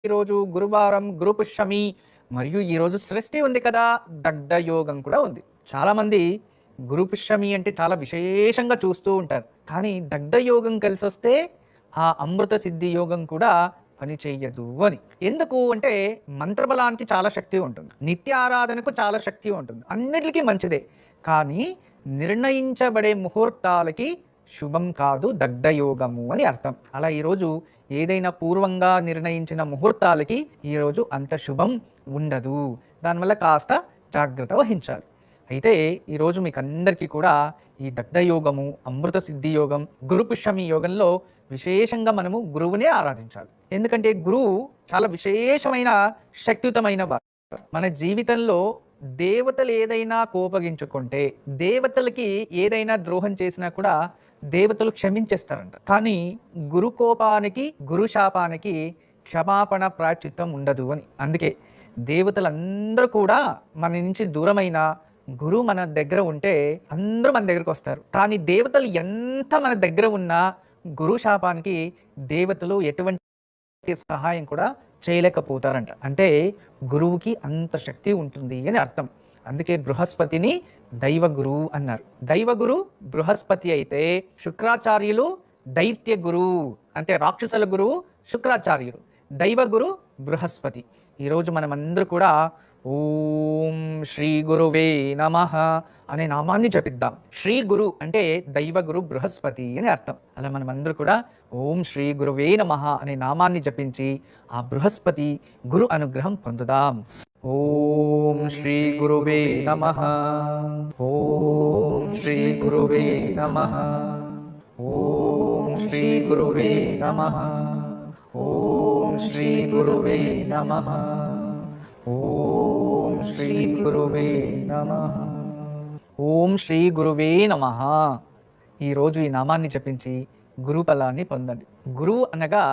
ఈరోజు గురువారం గురు పుష్యమి మరియు ఈరోజు సృష్టి ఉంది కదా, దగ్ధ యోగం కూడా ఉంది. చాలామంది గురు పుష్యమి అంటే చాలా విశేషంగా చూస్తూ ఉంటారు. కానీ దగ్ధ యోగం కలిసి వస్తే ఆ అమృత సిద్ధి యోగం కూడా పని చెయ్యదు అని. ఎందుకు అంటే మంత్రబలానికి చాలా శక్తి ఉంటుంది, నిత్య ఆరాధనకు చాలా శక్తి ఉంటుంది, అన్నిటికీ మంచిదే. కానీ నిర్ణయించబడే ముహూర్తాలకి శుభం కాదు దగ్ధయోగము అని అర్థం. అలా ఈరోజు ఏదైనా పూర్వంగా నిర్ణయించిన ముహూర్తాలకి ఈరోజు అంత శుభం ఉండదు. దానివల్ల కాస్త జాగ్రత్త వహించాలి. అయితే ఈరోజు మీకు అందరికీ కూడా ఈ దగ్ధయోగము, అమృత సిద్ధి యోగం, గురు పుష్యమి యోగంలో విశేషంగా మనము గురువునే ఆరాధించాలి. ఎందుకంటే గురువు చాలా విశేషమైన శక్తియుతమైన వారు. మన జీవితంలో దేవతలు ఏదైనా కోపగించుకుంటే, దేవతలకి ఏదైనా ద్రోహం చేసినా కూడా దేవతలు క్షమించేస్తారంట. కానీ గురు కోపానికి, గురు శాపానికి క్షమాపణ ప్రాయశ్చిత్తం ఉండదు అని. అందుకే దేవతలందరూ కూడా మన నుంచి దూరమైన గురువు మన దగ్గర ఉంటే అందరూ మన దగ్గరకు వస్తారు. కానీ దేవతలు ఎంత మన దగ్గర ఉన్నా గురు శాపానికి దేవతలు ఎటువంటి సహాయం కూడా చేయలేకపోతారంట. అంటే గురువుకి అంత శక్తి ఉంటుంది అని అర్థం. అందుకే బృహస్పతిని దైవగురు అన్నారు. దైవగురు బృహస్పతి అయితే శుక్రాచార్యులు దైత్య గురువు, అంటే రాక్షసుల గురువు శుక్రాచార్యులు, దైవగురు బృహస్పతి. ఈరోజు మనమందరూ కూడా ఓం శ్రీ గురువే నమః అనే నామాన్ని జపిద్దాం. శ్రీ గురు అంటే దైవగురు బృహస్పతి అని అర్థం. అలా మనమందరూ కూడా ఓం శ్రీ గురువే నమః అనే నామాన్ని జపించి ఆ బృహస్పతి గురు అనుగ్రహం పొందుదాం. ఓం శ్రీ గురువే నమః. ఓం శ్రీ గురువే నమః. ఓం శ్రీ గురువే నమః. ఓం శ్రీ గురువే నమః. ఓం శ్రీ గురువే నమః. ఓం శ్రీ గురువే నమః. ఈరోజు ఈ నామాన్ని జపించి గురు ఫలాన్ని పొందండి. గురువు అనగా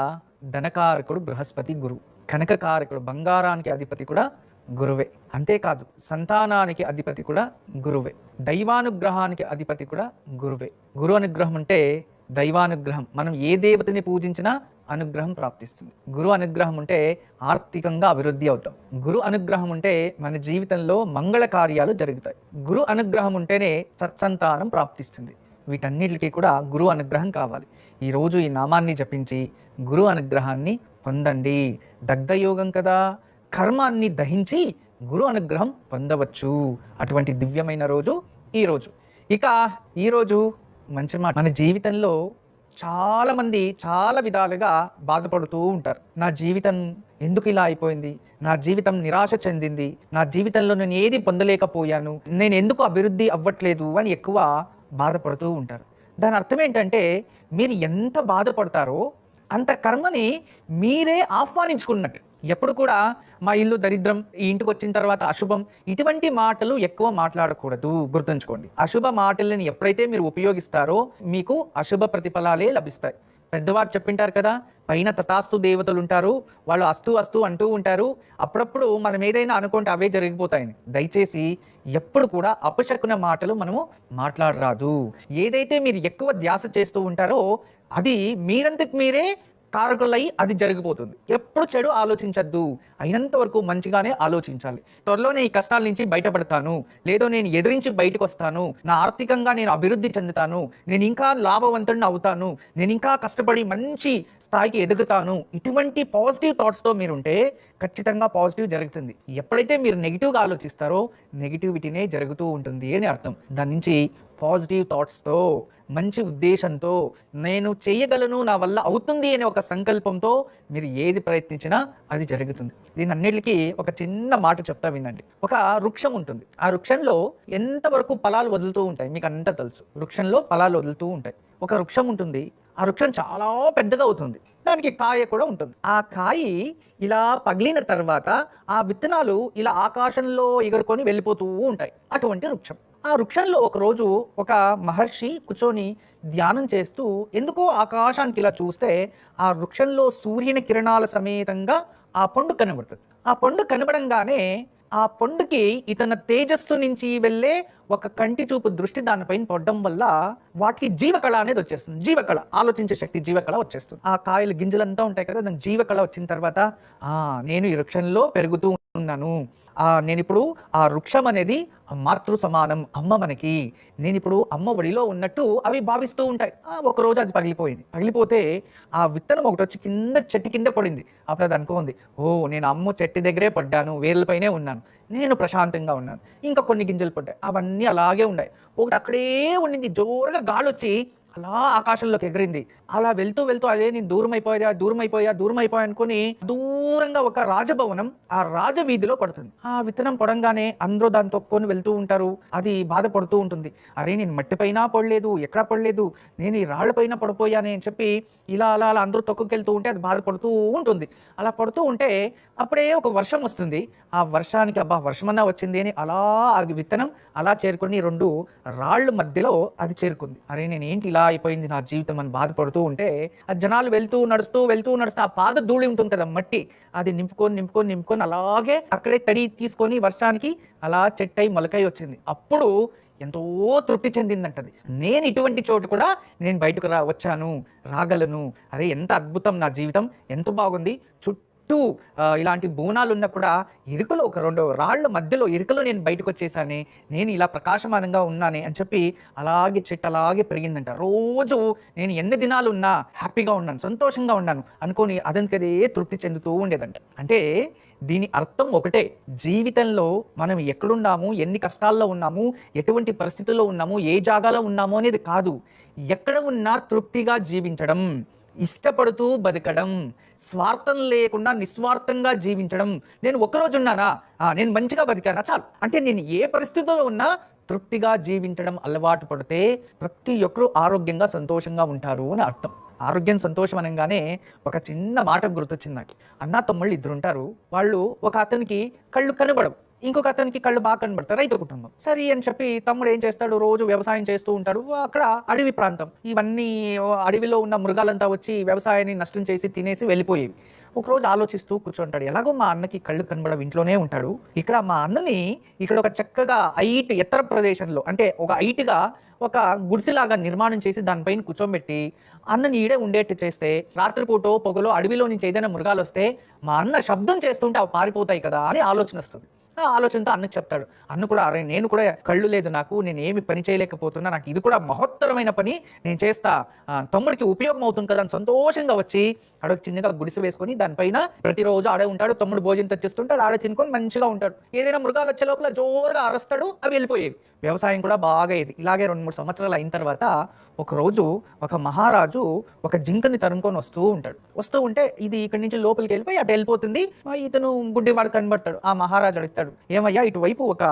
ధనకారకుడు బృహస్పతి గురువు, కనకకారకుడు బంగారానికి అధిపతి కూడా గురువే. అంతేకాదు సంతానానికి అధిపతి కూడా గురువే, దైవానుగ్రహానికి అధిపతి కూడా గురువే. గురు అనుగ్రహం అంటే దైవానుగ్రహం. మనం ఏ దేవతని పూజించినా అనుగ్రహం ప్రాప్తిస్తుంది. గురు అనుగ్రహం ఉంటే ఆర్థికంగా అభివృద్ధి అవుతాం. గురు అనుగ్రహం ఉంటే మన జీవితంలో మంగళ కార్యాలు జరుగుతాయి. గురు అనుగ్రహం ఉంటేనే సత్సంతానం ప్రాప్తిస్తుంది. వీటన్నిటికీ కూడా గురు అనుగ్రహం కావాలి. ఈరోజు ఈ నామాన్ని జపించి గురు అనుగ్రహాన్ని పొందండి. దగ్ధయోగం కదా, కర్మాన్ని దహించి గురు అనుగ్రహం పొందవచ్చు. అటువంటి దివ్యమైన రోజు ఈరోజు. ఇక ఈరోజు మంచి మాట. మన జీవితంలో చాలామంది చాలా విధాలుగా బాధపడుతూ ఉంటారు. నా జీవితం ఎందుకు ఇలా అయిపోయింది, నా జీవితం నిరాశ చెందింది, నా జీవితంలో నేను ఏది పొందలేకపోయాను, నేను ఎందుకు అభివృద్ధి అవ్వట్లేదు అని ఎక్కువ బాధపడుతూ ఉంటారు. దాని అర్థం ఏంటంటే మీరు ఎంత బాధపడతారో అంత కర్మని మీరే ఆహ్వానించుకున్నట్టు. ఎప్పుడు కూడా మా ఇల్లు దరిద్రం, ఈ ఇంటికి వచ్చిన తర్వాత అశుభం, ఇటువంటి మాటలు ఎక్కువ మాట్లాడకూడదు. గుర్తుంచుకోండి, అశుభ మాటలని ఎప్పుడైతే మీరు ఉపయోగిస్తారో మీకు అశుభ ప్రతిఫలాలే లభిస్తాయి. పెద్దవారు చెప్పింటారు కదా, పైన తథాస్తు దేవతలు ఉంటారు, వాళ్ళు అస్తు అస్తు అంటూ ఉంటారు. అప్పుడప్పుడు మనం ఏదైనా అనుకుంటే అవే జరిగిపోతాయని. దయచేసి ఎప్పుడు కూడా అపశకున మాటలు మనము మాట్లాడరాదు. ఏదైతే మీరు ఎక్కువ ధ్యాస చేస్తూ ఉంటారో అది మీరంతకు మీరే కారకులై అది జరిగిపోతుంది. ఎప్పుడు చెడు ఆలోచించద్దు, అయినంత వరకు మంచిగానే ఆలోచించాలి. త్వరలోనే ఈ కష్టాల నుంచి బయటపడతాను, లేదో నేను ఎదిరించి బయటకు వస్తాను, నా ఆర్థికంగా నేను అభివృద్ధి చెందుతాను, నేను ఇంకా లాభవంతుడిని అవుతాను, నేను ఇంకా కష్టపడి మంచి స్థాయికి ఎదుగుతాను. ఇటువంటి పాజిటివ్ థాట్స్తో మీరుంటే ఖచ్చితంగా పాజిటివ్ జరుగుతుంది. ఎప్పుడైతే మీరు నెగిటివ్గా ఆలోచిస్తారో నెగిటివిటీనే జరుగుతూ ఉంటుంది అని అర్థం. దాని నుంచి పాజిటివ్ థాట్స్తో, మంచి ఉద్దేశంతో, నేను చేయగలను, నా వల్ల అవుతుంది అనే ఒక సంకల్పంతో మీరు ఏది ప్రయత్నించినా అది జరుగుతుంది. దీని అన్నిటికీ ఒక చిన్న మాట చెప్తా వినండి. ఒక వృక్షం ఉంటుంది, ఆ వృక్షంలో ఎంతవరకు ఫలాలు వదులుతూ ఉంటాయి మీకు అంతా తెలుసు. వృక్షంలో ఫలాలు వదులుతూ ఉంటాయి. ఒక వృక్షం ఉంటుంది, ఆ వృక్షం చాలా పెద్దగా అవుతుంది, దానికి కాయ కూడా ఉంటుంది. ఆ కాయ ఇలా పగిలిన తర్వాత ఆ విత్తనాలు ఇలా ఆకాశంలో ఎగురుకొని వెళ్ళిపోతూ ఉంటాయి. అటువంటి వృక్షం. ఆ వృక్షంలో ఒకరోజు ఒక మహర్షి కూర్చొని ధ్యానం చేస్తూ ఎందుకో ఆకాశానికి ఇలా చూస్తే ఆ వృక్షంలో సూర్యుని కిరణాల సమేతంగా ఆ పండు కనబడుతుంది. ఆ పండు కనబడంగానే ఆ పండుకి ఇతని తేజస్సు నుంచి వెళ్ళే ఒక కంటి చూపు దృష్టి దానిపైన పడడం వల్ల వాటికి జీవకళ అనేది వచ్చేస్తుంది. జీవకళ, ఆలోచించే శక్తి, జీవకళ వచ్చేస్తుంది. ఆ కాయలు గింజలంతా ఉంటాయి కదా, దానికి జీవకళ వచ్చిన తర్వాత నేను ఈ వృక్షంలో పెరుగుతూ ఉన్నాను, నేను ఇప్పుడు ఆ వృక్షం అనేది మాతృ సమానం, అమ్మ మనకి, నేను ఇప్పుడు అమ్మ ఒడిలో ఉన్నట్టు అవి భావిస్తూ ఉంటాయి. ఒకరోజు అది పగిలిపోతే ఆ విత్తనం ఒకటి వచ్చి చెట్టు కింద పడింది. అప్పుడు అది అనుకోండి, నేను అమ్మ చెట్టు దగ్గరే పడ్డాను, వేర్లపైనే ఉన్నాను, నేను ప్రశాంతంగా ఉన్నాను. ఇంకా కొన్ని గింజలు పడ్డాయి, అవన్నీ అలాగే ఉన్నాయి. ఒకటి అక్కడే ఉండింది, జోరుగా గాలి వచ్చి అలా ఆకాశంలోకి ఎగిరింది. అలా వెళ్తూ అదే నేను దూరం అయిపోయా అనుకుని దూరంగా ఒక రాజభవనం, ఆ రాజవీధిలో పడుతుంది. ఆ విత్తనం పడంగానే అందరూ దాన్ని తొక్కొని వెళ్తూ ఉంటారు. అది బాధపడుతూ ఉంటుంది, అరే నేను మట్టి పైన పడలేదు, ఎక్కడా పడలేదు, నేను ఈ రాళ్ల పైన పడిపోయానే అని చెప్పి ఇలా అలా అలా అందరూ తొక్కుకెళ్తూ ఉంటే అది బాధపడుతూ ఉంటుంది. అలా పడుతూ ఉంటే అప్పుడే ఒక వర్షం వస్తుంది. ఆ వర్షానికి వర్షమన్నా వచ్చింది అని అలా ఆ విత్తనం అలా చేరుకుని 2 రాళ్ళ మధ్యలో అది చేరుకుంది. అరే నేను ఏంటి ఇలా అయిపోయింది నా జీవితం అని బాధపడుతూ ఉంటే ఆ జనాలు వెళ్తూ నడుస్తూ ఆ పాద ధూళి ఉంటుంది కదా, మట్టి, అది నింపుకొని అలాగే అక్కడే తడి తీసుకొని వర్షానికి అలా చెట్టై మొలకై వచ్చింది. అప్పుడు ఎంతో తృప్తి చెందిందంటది. నేను ఇటువంటి చోటు కూడా నేను బయటకు వచ్చాను, రాగలను, అరే ఎంత అద్భుతం, నా జీవితం ఎంత బాగుంది, చుట్టూ ఇలాంటి బోనాలు ఉన్నా కూడా ఇరుకలో ఒక 2 రాళ్ల మధ్యలో ఇరుకలో నేను బయటకు వచ్చేసానే, నేను ఇలా ప్రకాశమానంగా ఉన్నానే అని చెప్పి అలాగే చెట్టు అలాగే పెరిగిందంట. రోజు నేను ఎన్ని దినాలు ఉన్నా హ్యాపీగా ఉన్నాను, సంతోషంగా ఉన్నాను అనుకొని అదంతకదే తృప్తి చెందుతూ ఉండేదంట. అంటే దీని అర్థం ఒకటే, జీవితంలో మనం ఎక్కడున్నాము, ఎన్ని కష్టాల్లో ఉన్నాము, ఎటువంటి పరిస్థితుల్లో ఉన్నాము, ఏ జాగాలో ఉన్నాము అనేది కాదు, ఎక్కడ ఉన్నా తృప్తిగా జీవించడం, ఇష్టపడుతూ బతకడం, స్వార్థం లేకుండా నిస్వార్థంగా జీవించడం. నేను ఒక్కరోజు ఉన్నానా, నేను మంచిగా బతికానా చాలు, అంటే నేను ఏ పరిస్థితుల్లో ఉన్నా తృప్తిగా జీవించడం అలవాటు పడితే ప్రతి ఒక్కరూ ఆరోగ్యంగా సంతోషంగా ఉంటారు అని అర్థం. ఆరోగ్యం, సంతోషం అనగానే ఒక చిన్న మాట గుర్తొచ్చింది నాకు. అన్న తమ్ముళ్ళు 2 ఉంటారు. వాళ్ళు, ఒక అతనికి కళ్ళు కనబడవు, ఇంకొక అతనికి కళ్ళు బాగా కనబడతారు, రైతు కుటుంబం. సరే అని చెప్పి తమ్ముడు ఏం చేస్తాడు, రోజు వ్యవసాయం చేస్తూ ఉంటాడు. అక్కడ అడవి ప్రాంతం, ఇవన్నీ అడవిలో ఉన్న మృగాలంతా వచ్చి వ్యవసాయాన్ని నష్టం చేసి తినేసి వెళ్ళిపోయేవి. ఒకరోజు ఆలోచిస్తూ కూర్చుంటాడు, ఎలాగో మా అన్నకి కళ్ళు కనబడవు, ఇంట్లోనే ఉంటాడు, ఇక్కడ మా అన్నని ఇక్కడ ఒక చక్కగా ఎత్తర ప్రదేశంలో, అంటే ఒక హైట్గా ఒక గుడిసెలాగా నిర్మాణం చేసి దానిపైన కూర్చోబెట్టి అన్నని ఈడే ఉండేట్టు చేస్తే, రాత్రిపూటో పొగలో అడవిలో నుంచి ఏదైనా మృగాలు వస్తే మా అన్న శబ్దం చేస్తుంటే అవి పారిపోతాయి కదా అని ఆలోచన వస్తుంది. ఆ ఆలోచనతో అన్నకు చెప్తాడు. అన్న కూడా, అరే నేను కూడా కళ్ళు లేదు నాకు, నేను ఏమి పని చేయలేకపోతున్నా, నాకు ఇది కూడా మహత్తరమైన పని, నేను చేస్తా, తమ్ముడికి ఉపయోగం అవుతుంది కదా అని సంతోషంగా వచ్చి అడవి చిన్నగా గుడిసె వేసుకొని దానిపైన ప్రతిరోజు ఆడే ఉంటాడు. తమ్ముడు భోజనం తెచ్చిస్తుంటాడు, ఆడే తినుకొని మంచిగా ఉంటాడు. ఏదైనా మృగాలు వచ్చే లోపల జోరుగా అరుస్తాడు, అవి వెళ్ళిపోయేవి. వ్యవసాయం కూడా బాగా అయ్యేది. ఇలాగే 2-3 సంవత్సరాలు అయిన తర్వాత ఒకరోజు ఒక మహారాజు ఒక జింకని తరుముకొని వస్తూ ఉంటే ఇది ఇక్కడి నుంచి లోపలికి వెళ్ళిపోయి అటు వెళ్ళిపోతుంది. ఇతను గుడ్డివాడు కనబడతాడు. ఆ మహారాజు అడుగుతాడు, ఏమయ్యా ఇటువైపు ఒక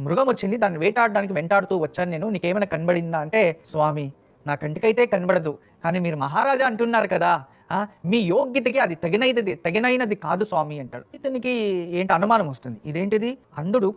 మృగం వచ్చింది, దాన్ని వేటాడడానికి వెంటాడుతూ వచ్చాను నేను, నీకేమైనా కనబడిందా అంటే, స్వామి నా కంటికైతే కనబడదు, కానీ మీరు మహారాజా అంటున్నారు కదా, మీ యోగ్యతకి అది తగినైనది కాదు స్వామి అంటాడు. ఇతనికి ఏంటి అనుమానం వస్తుంది, ఇదేంటిది, అంధుడు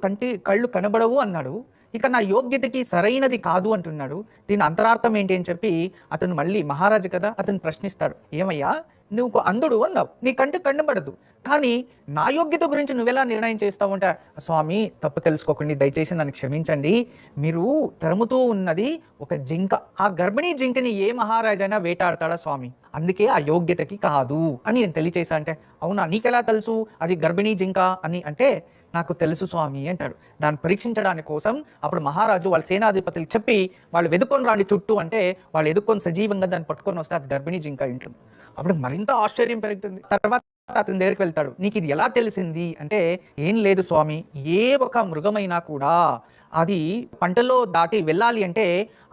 కళ్ళు కనబడవు అన్నాడు, ఇక నా యోగ్యతకి సరైనది కాదు అంటున్నాడు, దీని అంతరార్థం ఏంటి అని చెప్పి అతను మళ్ళీ మహారాజు కదా, అతను ప్రశ్నిస్తాడు, ఏమయ్యా నువ్వు అంధుడు అన్నావు, నీ కంటికి కనబడదు, కానీ నా యోగ్యత గురించి నువ్వెలా నిర్ణయం చేస్తావు అంటే, స్వామి తప్పు తెలుసుకోకండి, దయచేసి నన్ను క్షమించండి, మీరు తరుముతూ ఉన్నది ఒక జింక, ఆ గర్భిణీ జింకని ఏ మహారాజైనా వేటాడతాడా స్వామి, అందుకే ఆ యోగ్యతకి కాదు అని నేను తెలియచేసా అంటే, అవునా నీకెలా తెలుసు అది గర్భిణీ జింక అని అంటే, నాకు తెలుసు స్వామి అంటాడు. దాన్ని పరీక్షించడానికి కోసం అప్పుడు మహారాజు వాళ్ళ సేనాధిపతులు చెప్పి వాళ్ళు వెతుక్కొని రాండి చుట్టూ అంటే, వాళ్ళు ఎదుక్కొని సజీవంగా దాన్ని పట్టుకొని వస్తే అది గర్భిణీ జింక ఇంట్లో. అప్పుడు మరింత ఆశ్చర్యం పెరుగుతుంది. తర్వాత అతని దగ్గరికి వెళ్తాడు, నీకు ఇది ఎలా తెలిసింది అంటే, ఏం లేదు స్వామి, ఏ ఒక మృగమైనా కూడా అది పంటలో దాటి వెళ్ళాలి అంటే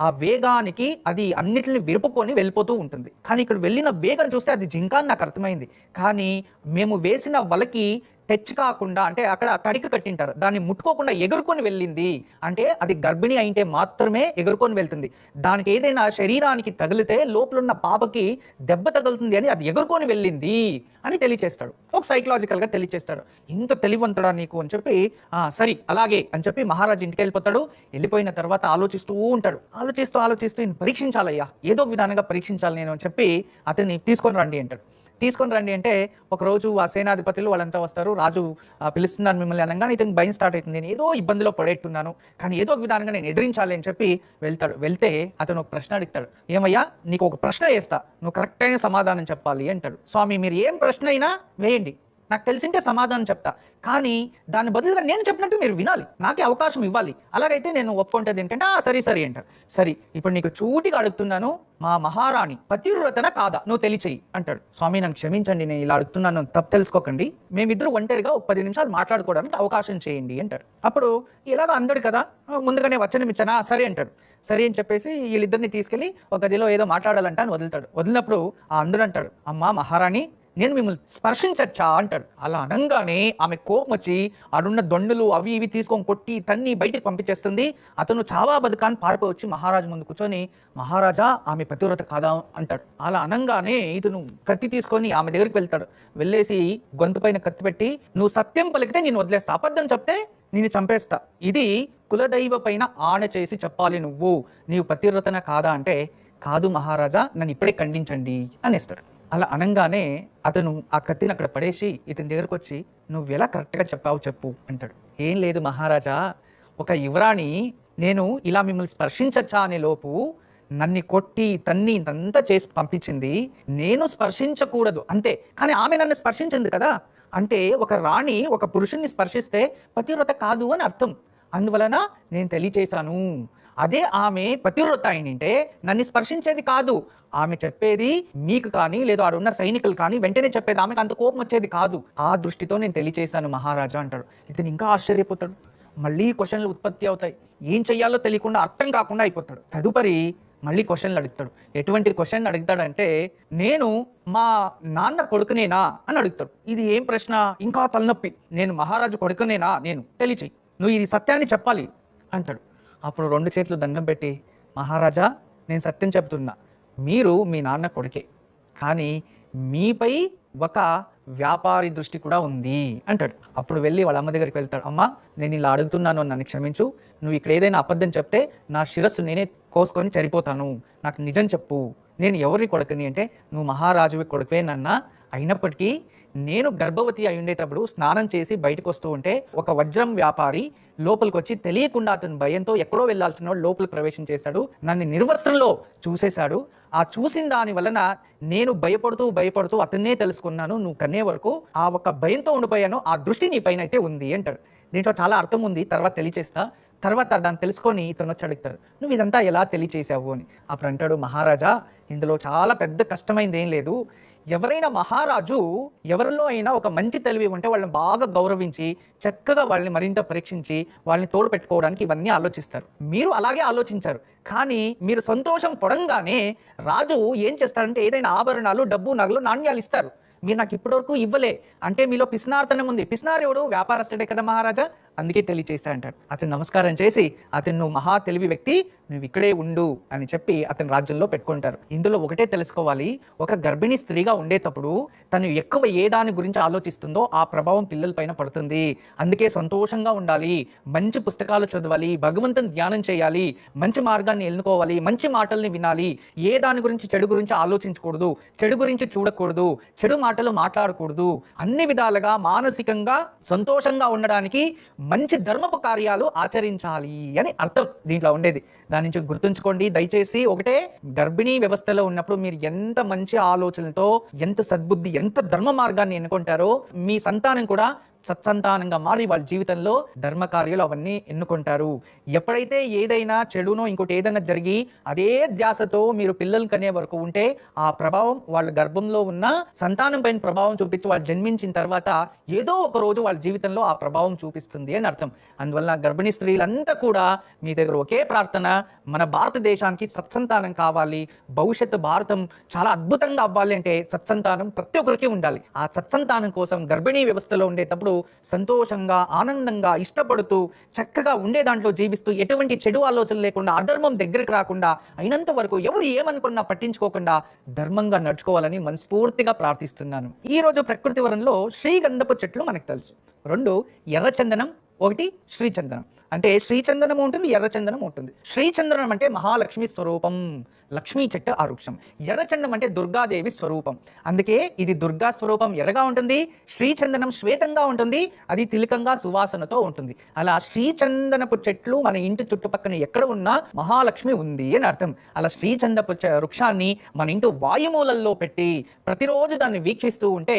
ఆ వేగానికి అది అన్నిటిని విరుపుకొని వెళ్ళిపోతూ ఉంటుంది, కానీ ఇక్కడ వెళ్ళిన వేగం చూస్తే అది జింక అని నాకు అర్థమైంది, కానీ మేము వేసిన వలకి టచ్ కాకుండా, అంటే అక్కడ తడిక కట్టింటారు, దాన్ని ముట్టుకోకుండా ఎగురుకొని వెళ్ళింది అంటే అది గర్భిణి అయితే మాత్రమే ఎగురుకొని వెళ్తుంది, దానికి ఏదైనా శరీరానికి తగిలితే లోపలున్న పాపకి దెబ్బ తగులుతుంది అని అది ఎగురుకొని వెళ్ళింది అని తెలియచేస్తాడు. ఒక సైకలాజికల్గా తెలియచేస్తాడు. ఇంత తెలివంతుడా నీకు అని చెప్పి, సరే అలాగే అని చెప్పి మహారాజు ఇంటికి వెళ్ళిపోతాడు. వెళ్ళిపోయిన తర్వాత ఆలోచిస్తూ ఉంటాడు. ఆలోచిస్తూ పరీక్షించాలయ్యా, ఏదో ఒక విధానంగా పరీక్షించాలి నేను అని చెప్పి అతన్ని తీసుకొని రండి అంటాడు. తీసుకొని రండి అంటే ఒకరోజు ఆ సేనాధిపతులు వాళ్ళంతా వస్తారు. రాజు పిలుస్తున్నారు మిమ్మల్ని అనగానే ఇతనికి భయం స్టార్ట్ అవుతుంది. నేను ఏదో ఇబ్బందిలో పడేట్టున్నాను, కానీ ఏదో ఒక విధానంగా నేను ఎదిరించాలి అని చెప్పి వెళ్తాడు. వెళ్తే అతను ఒక ప్రశ్న అడుగుతాడు. ఏమయ్యా, నీకు ఒక ప్రశ్న వేస్తా, నువ్వు కరెక్ట్ అయిన సమాధానం చెప్పాలి అంటాడు. స్వామి, మీరు ఏం ప్రశ్న అయినా వేయండి, నాకు తెలిసింటే సమాధానం చెప్తా, కానీ దాని బదులుగా నేను చెప్పినట్టు మీరు వినాలి, నాకే అవకాశం ఇవ్వాలి. అలాగైతే నేను ఒప్పుకుంటుంది ఏంటంటే సరే సరే అంటారు. సరే, ఇప్పుడు నీకు చూటిగా అడుగుతున్నాను, మా మహారాణి పతివ్రతన కాదా, నువ్వు తెలియచేయి అంటాడు. స్వామి, నన్ను క్షమించండి, నేను ఇలా అడుగుతున్నాను, తప్పు తెలుసుకోకండి, మేమిద్దరు ఒంటరిగా ఒక 10 నిమిషాలు మాట్లాడుకోవడానికి అవకాశం చేయండి అంటాడు. అప్పుడు ఇలాగ అందడు కదా, ముందుగానే వచనం ఇచ్చానా, సరే అంటాడు. సరే అని చెప్పేసి వీళ్ళిద్దరిని తీసుకెళ్లి ఒక గదిలో ఏదో మాట్లాడాలంట అని వదులుతాడు. వదిలినప్పుడు అందడు అంటాడు, అమ్మా మహారాణి, నేను మిమ్మల్ని స్పర్శించచ్చా అంటాడు. అలా అనగానే ఆమె కోపం వచ్చి ఆడున్న దొండలు అవి ఇవి తీసుకొని కొట్టి తన్ని బయటికి పంపించేస్తుంది. అతను చావా బతుకాన్ని పారిపోయి వచ్చి మహారాజు ముందు కూర్చొని, మహారాజా, ఆమె పతివ్రత కాదా అంటాడు. అలా అనగానే ఇతను కత్తి తీసుకొని ఆమె దగ్గరికి వెళ్తాడు. వెళ్ళేసి గొంతు పైన కత్తి పెట్టి, నువ్వు సత్యం పలికితే నేను వదిలేస్తా, అబద్ధం చెప్తే నేను చంపేస్తా, ఇది కులదైవ పైన ఆన చేసి చెప్పాలి, నీవు పతివ్రతన కాదా అంటే, కాదు మహారాజా, నన్ను ఇప్పుడే ఖండించండి అనేస్తాడు. అలా అనగానే అతను ఆ కత్తిని అక్కడ పడేసి ఇతని దగ్గరకు వచ్చి, నువ్వు ఎలా కరెక్ట్గా చెప్పావు చెప్పు అంటాడు. ఏం లేదు మహారాజా, ఒక యువరాణి నేను ఇలా మిమ్మల్ని స్పర్శించచ్చా అనే లోపు నన్ను కొట్టి తన్ని ఇంతంతా చేసి పంపించింది, నేను స్పర్శించకూడదు అంతే, కానీ ఆమె నన్ను స్పర్శించింది కదా, అంటే ఒక రాణి ఒక పురుషుణ్ణి స్పర్శిస్తే పతివ్రత కాదు అని అర్థం. అందువలన నేను తెలియచేశాను. అదే ఆమె పతివ్రత అయినంటే నన్ను స్పర్శించేది కాదు, ఆమె చెప్పేది మీకు కానీ లేదా ఆడున్న సైనికులు కానీ వెంటనే చెప్పేది, ఆమెకు అంత కోపం వచ్చేది కాదు. ఆ దృష్టితో నేను తెలియచేశాను మహారాజా అంటాడు. ఇతను ఇంకా ఆశ్చర్యపోతాడు. మళ్ళీ క్వశ్చన్లు ఉత్పత్తి అవుతాయి. ఏం చెయ్యాలో తెలియకుండా, అర్థం కాకుండా అయిపోతాడు. తదుపరి మళ్ళీ క్వశ్చన్లు అడుగుతాడు. ఎటువంటి క్వశ్చన్ అడుగుతాడంటే, నేను మా నాన్న కొడుకునేనా అని అడుగుతాడు. ఇది ఏం ప్రశ్న, ఇంకా తలనొప్పి. నేను మహారాజు కొడుకునేనా, నేను తెలియచేయి, నువ్వు ఇది సత్యాన్ని చెప్పాలి అంటాడు. అప్పుడు 2 చేతులు దండం పెట్టి, మహారాజా, నేను సత్యం చెప్తున్నా, మీరు మీ నాన్న కొడుకే, కానీ మీపై ఒక వ్యాపారి దృష్టి కూడా ఉంది అంటాడు. అప్పుడు వెళ్ళి వాళ్ళ అమ్మ దగ్గరికి వెళ్తాడు. అమ్మ, నేను ఇలా అడుగుతున్నాను, నన్ను క్షమించు, నువ్వు ఇక్కడ ఏదైనా అబద్ధం చెప్తే నా శిరస్సు నేనే కోసుకొని చనిపోతాను, నాకు నిజం చెప్పు, నేను ఎవరి కొడుకుని అంటే, నువ్వు మహారాజువి కొడుకువే నాన్న, అయినప్పటికీ నేను గర్భవతి అయి ఉండేటప్పుడు స్నానం చేసి బయటకు వస్తూ ఉంటే ఒక వజ్రం వ్యాపారి లోపలికి వచ్చి తెలియకుండా అతని భయంతో ఎక్కడో వెళ్లాల్సిన వాడు లోపలికి ప్రవేశం చేశాడు, నన్ను నిర్వస్త్రంలో చూసేశాడు. ఆ చూసిన దాని వలన నేను భయపడుతూ అతన్నే తెలుసుకున్నాను, నువ్వు కన్నే వరకు ఆ ఒక భయంతో ఉండిపోయాను, ఆ దృష్టి నీ పైన అయితే ఉంది అంటాడు. దీంట్లో చాలా అర్థం ఉంది, తర్వాత తెలియచేస్తా. తర్వాత దాన్ని తెలుసుకొని ఇతను వచ్చి అడుగుతాడు, నువ్వు ఇదంతా ఎలా తెలియచేసావు అని. అప్పుడు అంటాడు, మహారాజా, ఇందులో చాలా పెద్ద కష్టమైంది ఏం లేదు. ఎవరైనా మహారాజు ఎవరిలో అయినా ఒక మంచి తెలివి ఉంటే వాళ్ళని బాగా గౌరవించి చక్కగా వాళ్ళని మరింత పరీక్షించి వాళ్ళని తోడు పెట్టుకోవడానికి ఇవన్నీ ఆలోచిస్తారు. మీరు అలాగే ఆలోచించారు, కానీ మీరు సంతోషం పడంగానే రాజు ఏం చేస్తారంటే ఏదైనా ఆభరణాలు, డబ్బు, నగలు, నాణ్యాలు ఇస్తారు. మీరు నాకు ఇప్పటివరకు ఇవ్వలే అంటే మీలో పిసినార్తనం ఉంది. పిసినారు ఎవడు? వ్యాపారస్తుడే కదా మహారాజా, అందుకే తెలియచేసా అంటాడు. అతను నమస్కారం చేసి, అతను నువ్వు మహా తెలివి వ్యక్తి, నువ్వు ఇక్కడే ఉండు అని చెప్పి అతని రాజ్యంలో పెట్టుకుంటారు. ఇందులో ఒకటే తెలుసుకోవాలి, ఒక గర్భిణీ స్త్రీగా ఉండేటప్పుడు తను ఎక్కువ ఏ దాని గురించి ఆలోచిస్తుందో ఆ ప్రభావం పిల్లల పైన పడుతుంది. అందుకే సంతోషంగా ఉండాలి, మంచి పుస్తకాలు చదవాలి, భగవంతుని ధ్యానం చేయాలి, మంచి మార్గాన్ని ఎన్నుకోవాలి, మంచి మాటల్ని వినాలి, ఏ దాని గురించి చెడు గురించి ఆలోచించకూడదు, చెడు గురించి చూడకూడదు, చెడు మాటలు మాట్లాడకూడదు. అన్ని విధాలుగా మానసికంగా సంతోషంగా ఉండడానికి మంచి ధర్మపు కార్యాలు ఆచరించాలి అని అర్థం దీంట్లో ఉండేది. దాని నుంచి గుర్తుంచుకోండి దయచేసి. ఒకటే, గర్భిణీ వ్యవస్థలో ఉన్నప్పుడు మీరు ఎంత మంచి ఆలోచనలతో, ఎంత సద్బుద్ధి, ఎంత ధర్మ మార్గాన్ని ఎన్నుకుంటారో మీ సంతానం కూడా సత్సంతానంగా మారి వాళ్ళ జీవితంలో ధర్మ కార్యాలు అవన్నీ ఎన్నుకుంటారు. ఎప్పుడైతే ఏదైనా చెడునో ఇంకోటి ఏదైనా జరిగి అదే ధ్యాసతో మీరు పిల్లలు కనే వరకు ఉంటే ఆ ప్రభావం వాళ్ళ గర్భంలో ఉన్న సంతానం పైన ప్రభావం చూపించి వాళ్ళు జన్మించిన తర్వాత ఏదో ఒక రోజు వాళ్ళ జీవితంలో ఆ ప్రభావం చూపిస్తుంది అని అర్థం. అందువల్ల గర్భిణీ స్త్రీలంతా కూడా మీ దగ్గర ఒకే ప్రార్థన, మన భారతదేశానికి సత్సంతానం కావాలి, భవిష్యత్తు భారతం చాలా అద్భుతంగా అవ్వాలి అంటే సత్సంతానం ప్రతి ఒక్కరికి ఉండాలి. ఆ సత్సంతానం కోసం గర్భిణీ వ్యవస్థలో ఉండేటప్పుడు సంతోషంగా, ఆనందంగా, ఇష్టపడుతూ చక్కగా ఉండే దాంట్లో జీవిస్తూ ఎటువంటి చెడు ఆలోచనలు లేకుండా, అధర్మం దగ్గరికి రాకుండా, అయినంత వరకు ఎవరు ఏమనుకున్నా పట్టించుకోకుండా ధర్మంగా నడుచుకోవాలని మనస్ఫూర్తిగా ప్రార్థిస్తున్నాను. ఈ రోజు ప్రకృతి వరంలో శ్రీగంధపు చెట్లు మనకు తెలుసు, 2 ఎర్రచందనం, ఒకటి శ్రీచందనం. అంటే శ్రీచందనం ఉంటుంది, ఎర్రచందనం ఉంటుంది. శ్రీచందనం అంటే మహాలక్ష్మి స్వరూపం, లక్ష్మీ చెట్టు ఆ వృక్షం. ఎర్రచందనం అంటే దుర్గాదేవి స్వరూపం, అందుకే ఇది దుర్గా స్వరూపం ఎర్రగా ఉంటుంది. శ్రీచందనం శ్వేతంగా ఉంటుంది, అది తిలకంగా సువాసనతో ఉంటుంది. అలా శ్రీచందనపు చెట్లు మన ఇంటి చుట్టుపక్కల ఎక్కడ ఉన్నా మహాలక్ష్మి ఉంది అని అర్థం. అలా శ్రీచందపు వృక్షాన్ని మన ఇంటి వాయుమూలల్లో పెట్టి ప్రతిరోజు దాన్ని వీక్షిస్తూ ఉంటే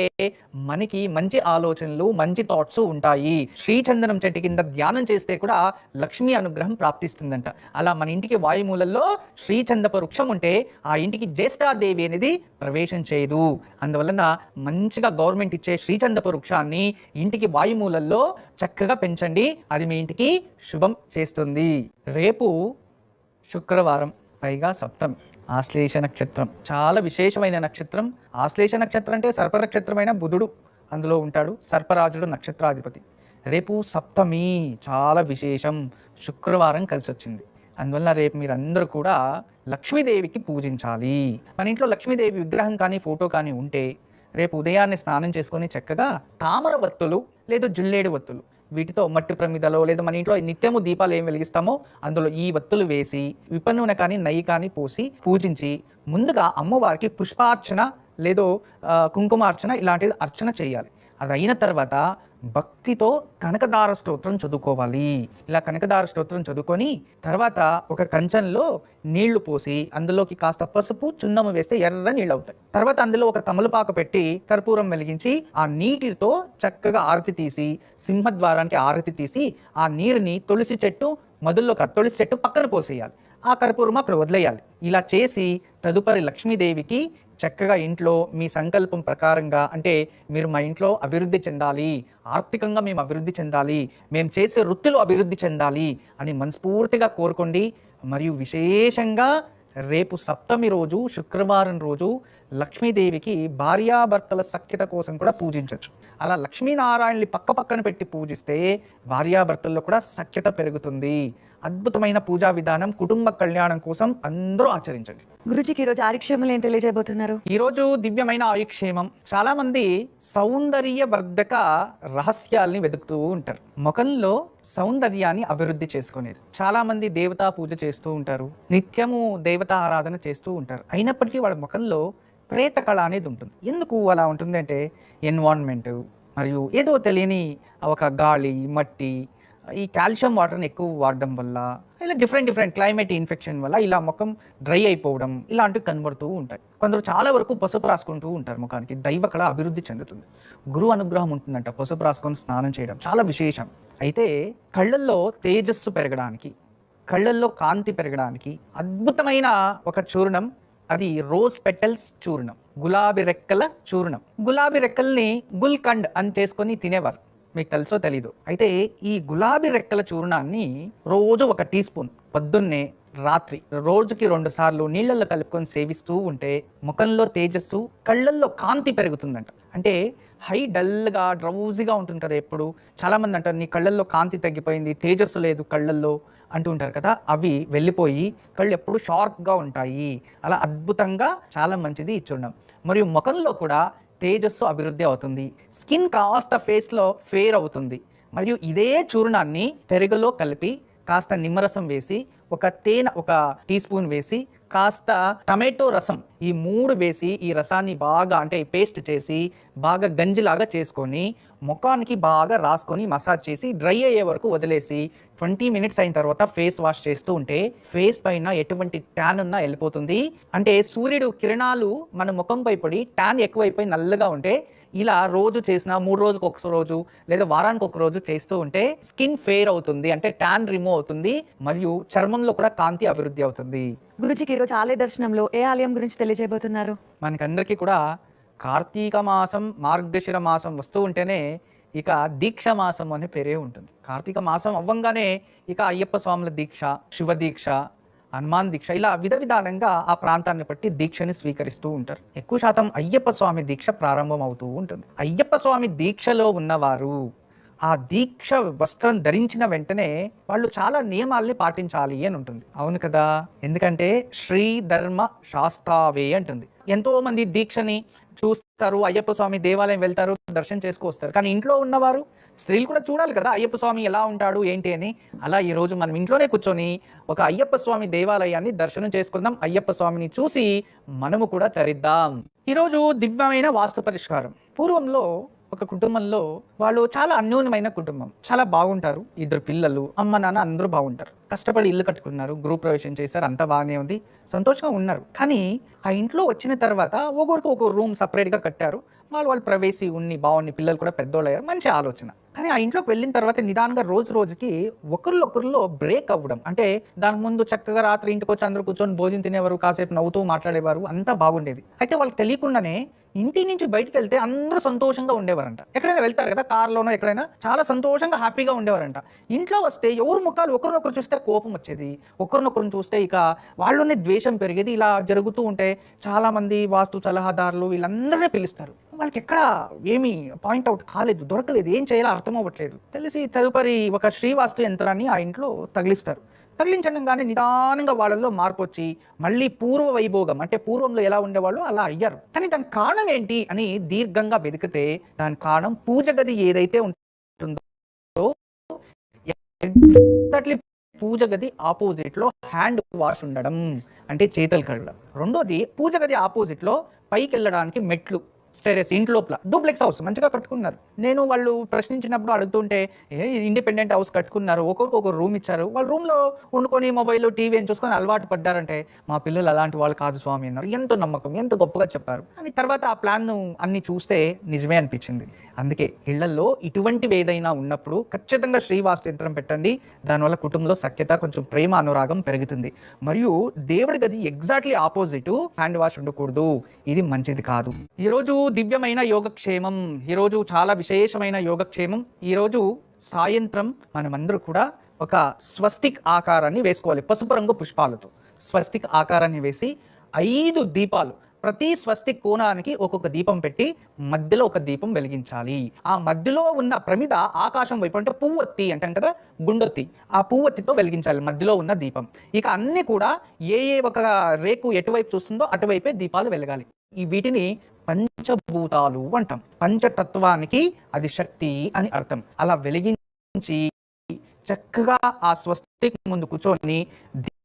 మనకి మంచి ఆలోచనలు, మంచి థాట్స్ ఉంటాయి. శ్రీచందనం చెట్టు కింద ధ్యానం చేస్తే కూడా లక్ష్మీ అనుగ్రహం ప్రాప్తిస్తుందంట. అలా మన ఇంటికి వాయుమూలల్లో శ్రీచందపు వృక్షం ఉంటే ఆ ఇంటికి జ్యేష్ఠాదేవి అనేది ప్రవేశం చేయదు. అందువలన మంచిగా గవర్నమెంట్ ఇచ్చే శ్రీచందపు వృక్షాన్ని ఇంటికి వాయుమూలల్లో చక్కగా పెంచండి, అది మీ ఇంటికి శుభం చేస్తుంది. రేపు శుక్రవారం, పైగా సప్తమి, ఆశ్లేష నక్షత్రం చాలా విశేషమైన నక్షత్రం. ఆశ్లేష నక్షత్రం అంటే సర్ప నక్షత్రమైన బుధుడు అందులో ఉంటాడు, సర్పరాజుడు నక్షత్రాధిపతి. రేపు సప్తమి చాలా విశేషం, శుక్రవారం కలిసి వచ్చింది. అందువల్ల రేపు మీరందరూ కూడా లక్ష్మీదేవికి పూజించాలి. మన ఇంట్లో లక్ష్మీదేవి విగ్రహం కానీ ఫోటో కానీ ఉంటే రేపు ఉదయాన్నే స్నానం చేసుకొని చక్కగా తామర వత్తులు లేదా జిల్లేడు వత్తులు, వీటితో మట్టి ప్రమిదలో లేదా మన ఇంట్లో నిత్యము దీపాలు ఏం వెలిగిస్తామో అందులో ఈ వత్తులు వేసి విప్ప నూనె కానీ నెయ్యి కానీ పోసి పూజించి ముందుగా అమ్మవారికి పుష్పార్చన లేదో కుంకుమార్చన ఇలాంటిది అర్చన చేయాలి. అది అయిన తర్వాత భక్తితో కనకదార స్తోత్రం చదువుకోవాలి. ఇలా కనకదార స్తోత్రం చదువుకొని తర్వాత ఒక కంచంలో నీళ్లు పోసి అందులోకి కాస్త పసుపు చున్నము వేస్తే ఎర్ర నీళ్ళు అవుతాయి. తర్వాత అందులో ఒక తమలపాకు పెట్టి కర్పూరం వెలిగించి ఆ నీటితో చక్కగా ఆరతి తీసి సింహద్వారానికి ఆరతి తీసి ఆ నీరుని తులసి చెట్టు మొదల్లో తులసి చెట్టు పక్కన పోసేయాలి. ఆ కర్పూరం అక్కడ వదిలేయాలి. ఇలా చేసి తదుపరి లక్ష్మీదేవికి చక్కగా ఇంట్లో మీ సంకల్పం ప్రకారంగా, అంటే మీరు మా ఇంట్లో అభివృద్ధి చెందాలి, ఆర్థికంగా మేము అభివృద్ధి చెందాలి, మేము చేసే వృత్తిలో అభివృద్ధి చెందాలి అని మనస్ఫూర్తిగా కోరుకోండి. మరియు విశేషంగా రేపు సప్తమి రోజు శుక్రవారం రోజు లక్ష్మీదేవికి భార్యాభర్తల సఖ్యత కోసం కూడా పూజించవచ్చు. అలా లక్ష్మీనారాయణని పక్క పక్కన పెట్టి పూజిస్తే భార్యాభర్తల్లో కూడా సఖ్యత పెరుగుతుంది. అద్భుతమైన పూజా విధానం, కుటుంబ కళ్యాణం కోసం అందరూ ఆచరించండి. గురుజీకి ఈరోజు ఆయుక్షేమాలు ఏం తెలియజేయబోతున్నారు? ఈరోజు దివ్యమైన ఆయుక్షేమం. చాలా మంది సౌందర్య వర్ధక రహస్యాల్ని వెతుకుతూ ఉంటారు, ముఖంలో సౌందర్యాన్ని అభివృద్ధి చేసుకునేది. చాలా మంది దేవతా పూజ చేస్తూ ఉంటారు, నిత్యము దేవతా ఆరాధన చేస్తూ ఉంటారు. అయినప్పటికీ వాళ్ళ ముఖంలో ప్రేత కళ అనేది ఉంటుంది. ఎందుకు అలా ఉంటుంది అంటే ఎన్వైరన్మెంట్ మరియు ఏదో తెలియని ఒక గాలి, మట్టి, ఈ కాల్షియం వాటర్ని ఎక్కువ వాడడం వల్ల, ఇలా డిఫరెంట్ క్లైమేట్ ఇన్ఫెక్షన్ వల్ల ఇలా ముఖం డ్రై అయిపోవడం ఇలాంటివి కనబడుతూ ఉంటాయి. కొందరు చాలా వరకు పసుపు రాసుకుంటూ ఉంటారు ముఖానికి. దైవ కళ అభివృద్ధి చెందుతుంది, గురువు అనుగ్రహం ఉంటుందంట. పసుపు రాసుకొని స్నానం చేయడం చాలా విశేషం. అయితే కళ్ళల్లో తేజస్సు పెరగడానికి, కళ్ళల్లో కాంతి పెరగడానికి అద్భుతమైన ఒక చూర్ణం, అది రోజ్ పెటల్స్ చూర్ణం, గులాబీ రెక్కల చూర్ణం. గులాబీ రెక్కల్ని గుల్కండ్ అని చేసుకొని తినేవారు, మీకు తెలుసో తెలీదు. అయితే ఈ గులాబీ రెక్కల చూర్ణాన్ని రోజు 1 టీ స్పూన్ పొద్దున్నే, రాత్రి రోజుకి 2 సార్లు నీళ్ళల్లో కలుపుకొని సేవిస్తూ ఉంటే ముఖంలో తేజస్సు, కళ్ళల్లో కాంతి పెరుగుతుందంట. అంటే డల్గా డ్రౌజీగా ఉంటుంది కదా ఎప్పుడు. చాలామంది అంటారు నీ కళ్ళల్లో కాంతి తగ్గిపోయింది, తేజస్సు లేదు కళ్ళల్లో అంటూ ఉంటారు కదా. అవి వెళ్ళిపోయి కళ్ళు ఎప్పుడు షార్ప్గా ఉంటాయి. అలా అద్భుతంగా చాలా మంచిది ఈ చూర్ణం. మరియు ముఖంలో కూడా తేజస్సు అభివృద్ధి అవుతుంది, స్కిన్ కాస్త ఫేస్లో ఫేర్ అవుతుంది. మరియు ఇదే చూర్ణాన్ని పెరుగులో కలిపి కాస్త నిమ్మరసం వేసి, ఒక టీ స్పూన్ వేసి, కాస్త టమాటో రసం, ఈ 3 వేసి ఈ రసాన్ని బాగా అంటే పేస్ట్ చేసి బాగా గంజిలాగా చేసుకొని ముఖానికి బాగా రాసుకొని మసాజ్ చేసి డ్రై అయ్యే వరకు వదిలేసి 20 మినిట్స్ అయిన తర్వాత ఫేస్ వాష్ చేస్తూ ఉంటే ఫేస్ పైన ఎటువంటి ట్యాన్ ఉన్నా వెళ్ళిపోతుంది. అంటే సూర్యుడు కిరణాలు మన ముఖంపై పడి ట్యాన్ ఎక్కువైపోయి నల్లగా ఉంటే ఇలా రోజు చేసిన 3 రోజులకు ఒక రోజు లేదా వారానికి 1 రోజు చేస్తూ ఉంటే స్కిన్ ఫేర్ అవుతుంది, అంటే ట్యాన్ రిమూవ్ అవుతుంది. మరియు చర్మంలో కూడా కాంతి అభివృద్ధి అవుతుంది. గురుజీకి ఈరోజు ఆలయ దర్శనంలో ఏ ఆలయం గురించి తెలియజేయబోతున్నారు? మనకందరికీ కూడా కార్తీక మాసం, మార్గశిర మాసం వస్తూ ఉంటేనే ఇక దీక్ష మాసం అనే పేరే ఉంటుంది. కార్తీక మాసం అవ్వంగానే ఇక అయ్యప్ప స్వాముల దీక్ష, శివ దీక్ష, హనుమాన్ దీక్ష, ఇలా విధానంగా ఆ ప్రాంతాన్ని బట్టి దీక్షని స్వీకరిస్తూ ఉంటారు. ఎక్కువ శాతం అయ్యప్ప స్వామి దీక్ష ప్రారంభం అవుతూ ఉంటుంది. అయ్యప్ప స్వామి దీక్షలో ఉన్నవారు ఆ దీక్ష వస్త్రం ధరించిన వెంటనే వాళ్ళు చాలా నియమాల్ని పాటించాలి అని ఉంటుంది. అవును కదా, ఎందుకంటే శ్రీ ధర్మ శాస్త్రావే అంటుంది. ఎంతో మంది దీక్షని చూస్తారు, అయ్యప్ప స్వామి దేవాలయం వెళ్తారు, దర్శనం చేసుకొస్తారు. కానీ ఇంట్లో ఉన్నవారు స్త్రీలు కూడా చూడాలి కదా అయ్యప్ప స్వామి ఎలా ఉంటాడు ఏంటి అని. అలా ఈరోజు మనం ఇంట్లోనే కూర్చొని ఒక అయ్యప్ప స్వామి దేవాలయాన్ని దర్శనం చేసుకుందాం. అయ్యప్ప స్వామిని చూసి మనము కూడా తరిద్దాం. ఈరోజు దివ్యమైన వాస్తు పరిష్కారం. పూర్వంలో ఒక కుటుంబంలో వాళ్ళు చాలా అన్యోన్యమైన కుటుంబం, చాలా బాగుంటారు. ఇద్దరు పిల్లలు, అమ్మ నాన్న అందరూ బాగుంటారు. కష్టపడి ఇల్లు కట్టుకున్నారు, గృహప్రవేశం చేశారు, అంతా బాగానే ఉంది, సంతోషంగా ఉన్నారు. కానీ ఆ ఇంట్లో వచ్చిన తర్వాత ఒకరికి ఒక రూమ్ సపరేట్గా కట్టారు. వాళ్ళు ప్రైవేసీ ఉన్ని బాగుంది, పిల్లలు కూడా పెద్దోళ్ళు అయ్యారు, మంచి ఆలోచన. కానీ ఆ ఇంట్లోకి వెళ్ళిన తర్వాత నిదానంగా రోజుకి ఒకరిలో బ్రేక్ అవ్వడం. అంటే దానికి ముందు చక్కగా రాత్రి ఇంటికి వచ్చి అందరూ కూర్చొని భోజనం తినేవారు, కాసేపు నవ్వుతూ మాట్లాడేవారు, అంతా బాగుండేది. అయితే వాళ్ళకి తెలియకుండానే ఇంటి నుంచి బయటకు వెళ్తే అందరూ సంతోషంగా ఉండేవారంట. ఎక్కడైనా వెళ్తారు కదా కార్లోనో ఎక్కడైనా, చాలా సంతోషంగా హ్యాపీగా ఉండేవారంట. ఇంట్లో వస్తే ఎవరు ముఖాలు ఒకరినొకరు చూస్తే కోపం వచ్చేది, ఒకరినొకరిని చూస్తే ఇక వాళ్ళలోనే ద్వేషం పెరిగేది. ఇలా జరుగుతూ ఉంటే చాలా మంది వాస్తు సలహాదారులు వీళ్ళందరినీ పిలుస్తారు. వాళ్ళకి ఎక్కడ ఏమీ పాయింట్అవుట్ కాలేదు, దొరకలేదు, ఏం చేయాలో అర్థం అవ్వట్లేదు. తెలిసి తదుపరి ఒక శ్రీవాస్తు యంత్రాన్ని ఆ ఇంట్లో తగిలిస్తారు. తగిలించడం కానీ నిదానంగా వాళ్ళల్లో మార్పు వచ్చి మళ్ళీ పూర్వ వైభోగం, అంటే పూర్వంలో ఎలా ఉండేవాళ్ళు అలా అయ్యారు. కానీ దానికి కారణం ఏంటి అని దీర్ఘంగా వెతికితే దాని కారణం పూజ గది ఏదైతే ఉంటుందో ఎగ్జాక్ట్లీ పూజ గది ఆపోజిట్ లో హ్యాండ్ వాష్ ఉండడం, అంటే చేతులు కడగడం. రెండోది పూజ గది ఆపోజిట్ లో పైకి వెళ్ళడానికి మెట్లు, స్టెరెస్, ఇంటి లోపల డూప్లెక్స్ హౌస్ మంచిగా కట్టుకున్నారు. నేను వాళ్ళు ప్రశ్నించినప్పుడు అడుగుతుంటే ఇండిపెండెంట్ హౌస్ కట్టుకున్నారు, ఒక్కొక్క రూమ్ ఇచ్చారు, వాళ్ళ రూమ్లో వండుకొని మొబైల్ టీవీ అని చూసుకొని అలవాటు పడ్డారంటే మా పిల్లలు అలాంటి వాళ్ళు కాదు స్వామి అన్నారు. ఎంతో నమ్మకం, ఎంతో గొప్పగా చెప్పారు. కానీ తర్వాత ఆ ప్లాన్ అన్ని చూస్తే నిజమే అనిపించింది. అందుకే ఇళ్లలో ఇటువంటివి ఏదైనా ఉన్నప్పుడు ఖచ్చితంగా శ్రీవాస్తు యంత్రం పెట్టండి. దానివల్ల కుటుంబంలో సఖ్యత, కొంచెం ప్రేమ, అనురాగం పెరుగుతుంది. మరియు దేవుడి గది ఎగ్జాక్ట్లీ ఆపోజిట్ హ్యాండ్ వాష్ ఉండకూడదు, ఇది మంచిది కాదు. ఈరోజు దివ్యమైన యోగక్షేమం, ఈరోజు చాలా విశేషమైన యోగక్షేమం. ఈరోజు సాయంత్రం మనమందరూ కూడా ఒక స్వస్తిక్ ఆకారాన్ని వేసుకోవాలి. పసుపు రంగు పుష్పాలతో స్వస్తిక్ ఆకారాన్ని వేసి 5 దీపాలు, ప్రతి స్వస్తిక్ కోణానికి ఒక్కొక్క దీపం పెట్టి మధ్యలో ఒక దీపం వెలిగించాలి. ఆ మధ్యలో ఉన్న ప్రమిద ఆకాశం వైపు, అంటే పువ్వొత్తి అంటాం కదా, గుండొత్తి, ఆ పువ్వొత్తితో వెలిగించాలి మధ్యలో ఉన్న దీపం. ఇక అన్ని కూడా ఏ ఒక రేకు ఎటువైపు చూస్తుందో అటువైపే దీపాలు వెలగాలి. ఈ వీటిని పంచభూతాలు అంటాం. పంచతత్వానికి అది శక్తి అని అర్థం. అలా వెలిగించి చక్కగా ఆ స్వస్తిక్ ముందు కూర్చొని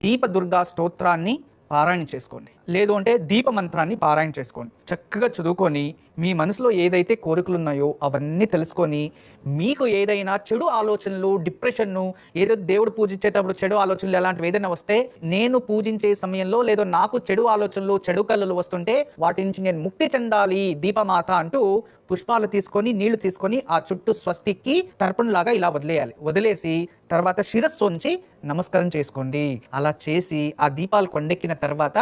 దీప దుర్గా స్తోత్రాన్ని పారాయణ చేసుకోండి, లేదు అంటే దీప మంత్రాన్ని పారాయణ చేసుకోండి. చక్కగా చదువుకొని మీ మనసులో ఏదైతే కోరికలు ఉన్నాయో అవన్నీ తెలుసుకొని, మీకు ఏదైనా చెడు ఆలోచనలు, డిప్రెషన్ను, ఏదో దేవుడు పూజించేటప్పుడు చెడు ఆలోచనలు ఎలాంటివి ఏదైనా వస్తే, నేను పూజించే సమయంలో లేదో నాకు చెడు ఆలోచనలు, చెడు కళలు వస్తుంటే వాటి నుంచి నేను ముక్తి చెందాలి దీపమాత అంటూ పుష్పాలు తీసుకొని, నీళ్లు తీసుకొని ఆ చుట్టూ స్వస్తికి తర్పణలాగా ఇలా వదిలేయాలి. వదిలేసి తర్వాత శిరస్సు ఉంచి నమస్కారం చేసుకోండి. అలా చేసి ఆ దీపాలు కొండెక్కిన తర్వాత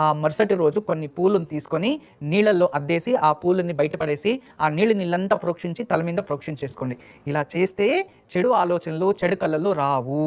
ఆ మరుసటి రోజు కొన్ని పూలను తీసుకొని నీళ్ళల్లో అద్దేసి ఆ పూలని బయటపడేసి ఆ నీళ్ళంతా ప్రోక్షించి తల మీద ప్రోక్షించేసుకోండి. ఇలా చేస్తే చెడు ఆలోచనలు, చెడు కళలు రావు.